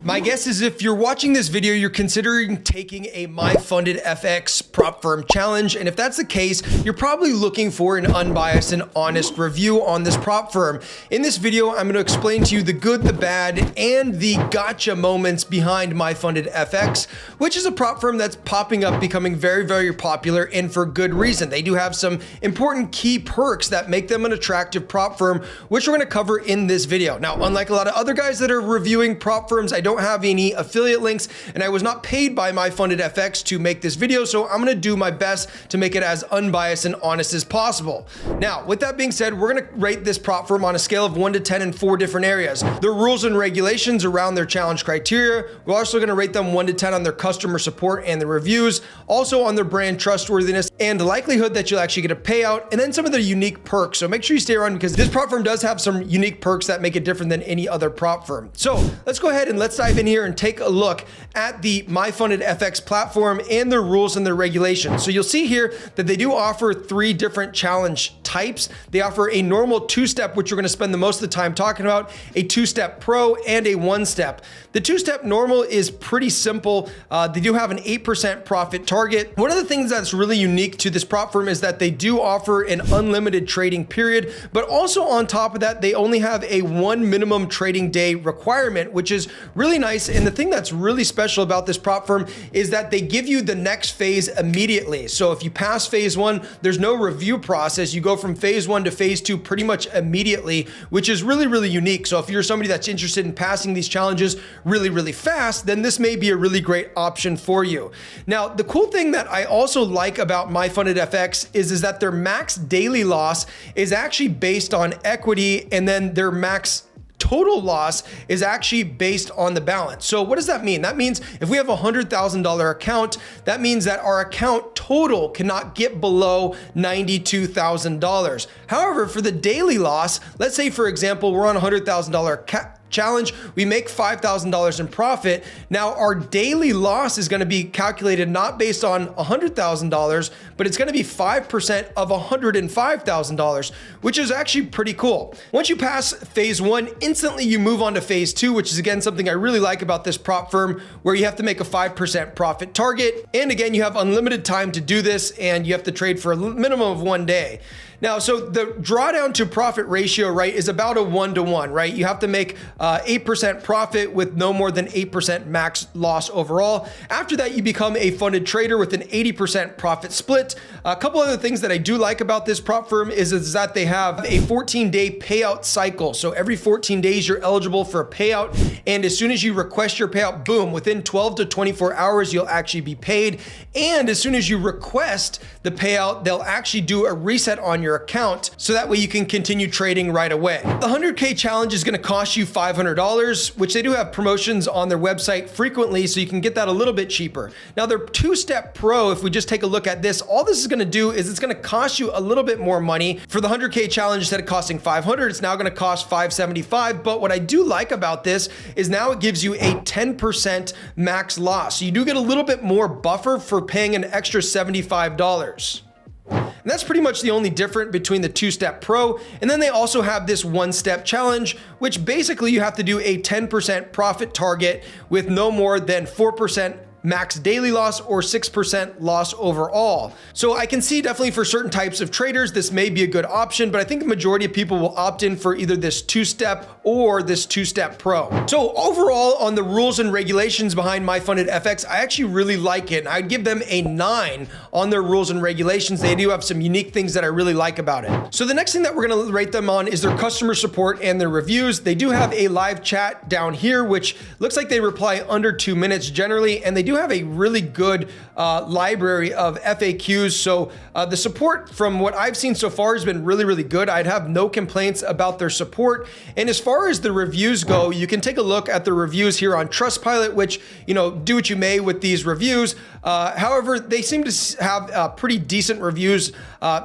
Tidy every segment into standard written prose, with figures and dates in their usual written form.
My guess is if you're watching this video, you're considering taking a MyFundedFX prop firm challenge. And if that's the case, you're probably looking for an unbiased and honest review on this prop firm. In this video, I'm going to explain to you the good, the bad, and the gotcha moments behind MyFundedFX, which is a prop firm that's popping up, becoming very, very popular, and for good reason. They do have some important key perks that make them an attractive prop firm, which we're going to cover in this video. Now, unlike a lot of other guys that are reviewing prop firms, I don't have any affiliate links, and I was not paid by MyFundedFX to make this video, so I'm gonna do my best to make it as unbiased and honest as possible. Now, with that being said, we're gonna rate this prop firm on a scale of 1 to 10 in 4 different areas. The rules and regulations around their challenge criteria. We're also gonna rate them 1 to 10 on their customer support and the reviews, also on their brand trustworthiness and the likelihood that you'll actually get a payout, and then some of their unique perks. So make sure you stay around because this prop firm does have some unique perks that make it different than any other prop firm. So let's go ahead and let's dive in here and take a look at the MyFundedFX platform and their rules and their regulations. So you'll see here that they do offer 3 different challenge types. They offer a normal 2-step, which we're going to spend the most of the time talking about, a 2-step pro, and a 1-step. The 2-step normal is pretty simple. They do have an 8% profit target. One of the things that's really unique to this prop firm is that they do offer an unlimited trading period, but also on top of that, they only have a 1 minimum trading day requirement, which is really nice. And the thing that's really special about this prop firm is that they give you the next phase immediately. So if you pass phase 1, there's no review process. You go from phase 1 to phase 2 pretty much immediately, which is really, really unique. So if you're somebody that's interested in passing these challenges really, really fast, then this may be a really great option for you. Now, the cool thing that I also like about MyFundedFX is that their max daily loss is actually based on equity, and then their max total loss is actually based on the balance. So what does that mean? That means if we have a $100,000 account, that means that our account total cannot get below $92,000. However, for the daily loss, let's say for example, we're on a $100,000 challenge, we make $5,000 in profit. Now our daily loss is going to be calculated not based on $100,000, but it's going to be 5% of $105,000, which is actually pretty cool. Once you pass phase 1, instantly you move on to phase 2, which is again something I really like about this prop firm, where you have to make a 5% profit target. And again, you have unlimited time to do this, and you have to trade for a minimum of 1 day. Now, so the drawdown to profit ratio, right, is about a 1-to-1, right? You have to make 8% profit with no more than 8% max loss overall. After that, you become a funded trader with an 80% profit split. A couple other things that I do like about this prop firm is that they have a 14-day payout cycle. So every 14 days, you're eligible for a payout. And as soon as you request your payout, boom, within 12 to 24 hours, you'll actually be paid. And as soon as you request the payout, they'll actually do a reset on your account, so that way you can continue trading right away. The 100K challenge is going to cost you $500, which they do have promotions on their website frequently, so you can get that a little bit cheaper. Now their 2-step pro, if we just take a look at this, all this is going to do is it's going to cost you a little bit more money. For the 100K challenge, instead of costing $500, it's now going to cost $575. But what I do like about this is now it gives you a 10% max loss. So you do get a little bit more buffer for paying an extra $75. And that's pretty much the only difference between the 2-step pro. And then they also have this 1-step challenge, which basically you have to do a 10% profit target with no more than 4% max daily loss or 6% loss overall. So I can see definitely for certain types of traders, this may be a good option, but I think the majority of people will opt in for either this 2-step or this 2-step pro. So overall, on the rules and regulations behind MyFundedFX, I actually really like it. And I'd give them a 9 on their rules and regulations. They do have some unique things that I really like about it. So the next thing that we're going to rate them on is their customer support and their reviews. They do have a live chat down here, which looks like they reply under 2 minutes generally, and they do have a really good library of FAQs. So the support from what I've seen so far has been really, really good. I'd have no complaints about their support. And as far as the reviews go, you can take a look at the reviews here on Trustpilot, which, you know, do what you may with these reviews. However, they seem to have pretty decent reviews.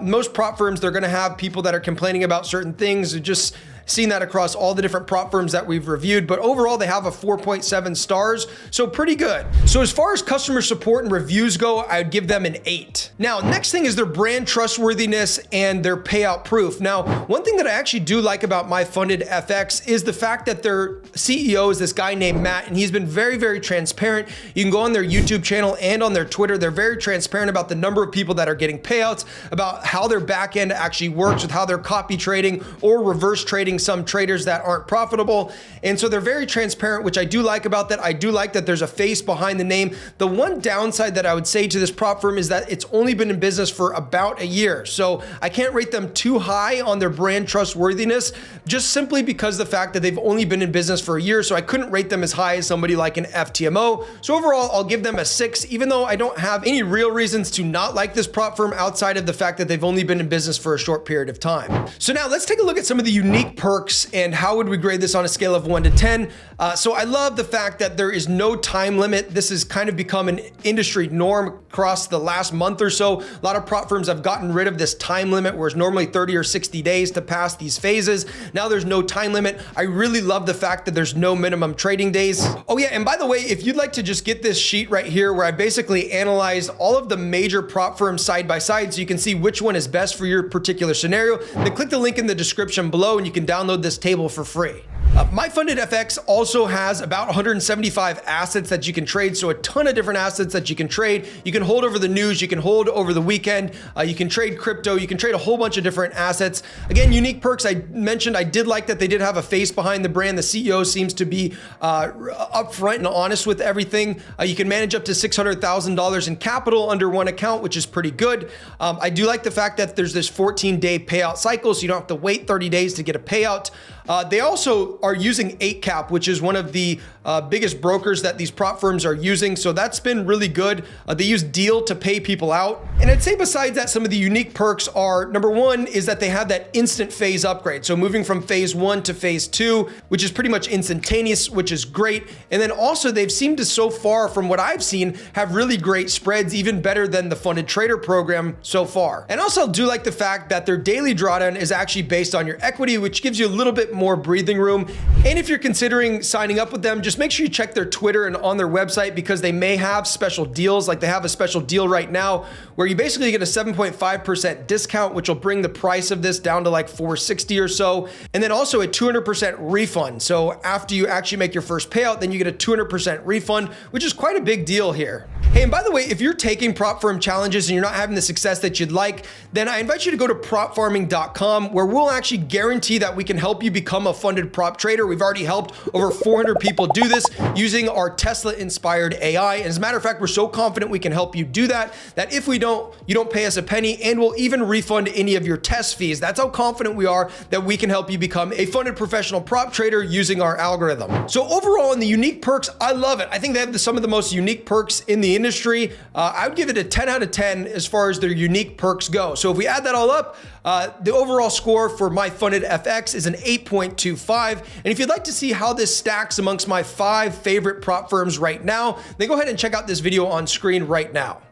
Most prop firms, they're going to have people that are complaining about certain things. It just seen that across all the different prop firms that we've reviewed, but overall they have a 4.7 stars, so pretty good. So as far as customer support and reviews go, I'd give them an 8. Now, next thing is their brand trustworthiness and their payout proof. Now, one thing that I actually do like about MyFundedFX is the fact that their CEO is this guy named Matt, and he's been very, very transparent. You can go on their YouTube channel and on their Twitter. They're very transparent about the number of people that are getting payouts, about how their back end actually works with how they're copy trading or reverse trading some traders that aren't profitable. And so they're very transparent, which I do like about that. I do like that there's a face behind the name. The one downside that I would say to this prop firm is that it's only been in business for about a year. So I can't rate them too high on their brand trustworthiness, just simply because the fact that they've only been in business for a year. So I couldn't rate them as high as somebody like an FTMO. So overall, I'll give them a 6, even though I don't have any real reasons to not like this prop firm outside of the fact that they've only been in business for a short period of time. So now let's take a look at some of the unique perks and how would we grade this on a scale of 1 to 10. So I love the fact that there is no time limit. This has kind of become an industry norm across the last month or so. A lot of prop firms have gotten rid of this time limit, where it's normally 30 or 60 days to pass these phases. Now there's no time limit. I really love the fact that there's no minimum trading days. Oh yeah, and by the way, if you'd like to just get this sheet right here where I basically analyzed all of the major prop firms side by side so you can see which one is best for your particular scenario, then click the link in the description below and you can download this table for free. MyFundedFX also has about 175 assets that you can trade, so a ton of different assets that you can trade. You can hold over the news, you can hold over the weekend, you can trade crypto, you can trade a whole bunch of different assets. Again, unique perks, I mentioned I did like that they did have a face behind the brand. The CEO seems to be upfront and honest with everything. You can manage up to $600,000 in capital under one account, which is pretty good. I do like the fact that there's this 14-day payout cycle, so you don't have to wait 30 days to get a payout. They also are using 8cap, which is one of the biggest brokers that these prop firms are using. So that's been really good. They use Deal to pay people out. And I'd say besides that, some of the unique perks are, number one is that they have that instant phase upgrade. So moving from phase 1 to phase 2, which is pretty much instantaneous, which is great. And then also they've seemed to, so far from what I've seen, have really great spreads, even better than the funded trader program so far. And also do like the fact that their daily drawdown is actually based on your equity, which gives you a little bit more breathing room. And if you're considering signing up with them, just make sure you check their Twitter and on their website, because they may have special deals. Like they have a special deal right now where you basically get a 7.5% discount, which will bring the price of this down to like $460 or so. And then also a 200% refund. So after you actually make your first payout, then you get a 200% refund, which is quite a big deal here. Hey, and by the way, if you're taking prop firm challenges and you're not having the success that you'd like, then I invite you to go to propfarming.com, where we'll actually guarantee that we can help you become a funded prop trader. We've already helped over 400 people do this using our Tesla-inspired AI. And as a matter of fact, we're so confident we can help you do that, that if we don't, you don't pay us a penny, and we'll even refund any of your test fees. That's how confident we are that we can help you become a funded professional prop trader using our algorithm. So overall, in the unique perks, I love it. I think they have some of the most unique perks in the industry. I would give it a 10 out of 10 as far as their unique perks go. So if we add that all up, the overall score for MyFundedFX is an 8.25. And if you'd like to see how this stacks amongst my 5 favorite prop firms right now, then go ahead and check out this video on screen right now.